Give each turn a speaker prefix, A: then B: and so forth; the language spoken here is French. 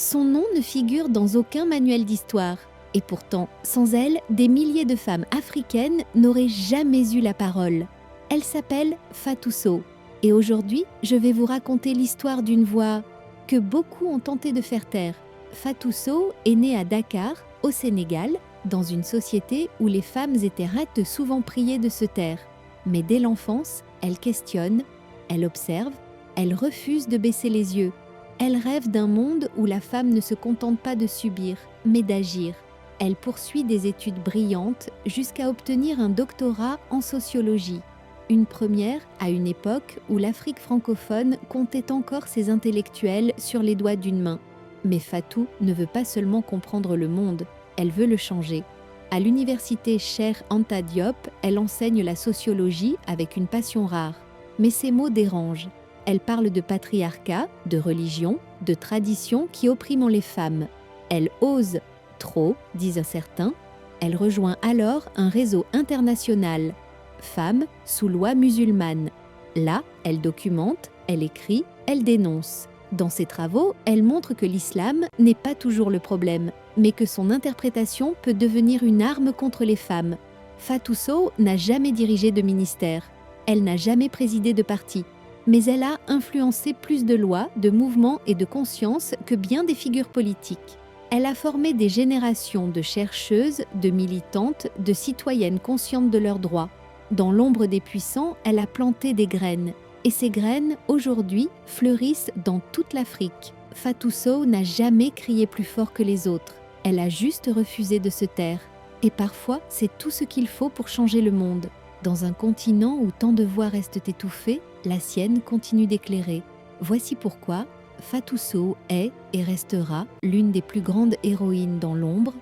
A: Son nom ne figure dans aucun manuel d'histoire. Et pourtant, sans elle, des milliers de femmes africaines n'auraient jamais eu la parole. Elle s'appelle Fatou Sow. Et aujourd'hui, je vais vous raconter l'histoire d'une voix que beaucoup ont tenté de faire taire. Fatou Sow est née à Dakar, au Sénégal, dans une société où les femmes étaient souvent priées de se taire. Mais dès l'enfance, elle questionne, elle observe, elle refuse de baisser les yeux. Elle rêve d'un monde où la femme ne se contente pas de subir, mais d'agir. Elle poursuit des études brillantes jusqu'à obtenir un doctorat en sociologie. Une première à une époque où l'Afrique francophone comptait encore ses intellectuels sur les doigts d'une main. Mais Fatou ne veut pas seulement comprendre le monde, elle veut le changer. À l'université Cheikh Anta Diop, elle enseigne la sociologie avec une passion rare. Mais ses mots dérangent. Elle parle de patriarcat, de religion, de tradition qui oppriment les femmes. Elle ose trop, disent certains. Elle rejoint alors un réseau international, Femmes sous loi musulmane. Là, elle documente, elle écrit, elle dénonce. Dans ses travaux, elle montre que l'islam n'est pas toujours le problème, mais que son interprétation peut devenir une arme contre les femmes. Fatou Sow n'a jamais dirigé de ministère. Elle n'a jamais présidé de parti. Mais elle a influencé plus de lois, de mouvements et de consciences que bien des figures politiques. Elle a formé des générations de chercheuses, de militantes, de citoyennes conscientes de leurs droits. Dans l'ombre des puissants, elle a planté des graines. Et ces graines, aujourd'hui, fleurissent dans toute l'Afrique. Fatou Sow n'a jamais crié plus fort que les autres. Elle a juste refusé de se taire. Et parfois, c'est tout ce qu'il faut pour changer le monde. Dans un continent où tant de voix restent étouffées, la sienne continue d'éclairer. Voici pourquoi Fatou Sow est et restera l'une des plus grandes héroïnes dans l'ombre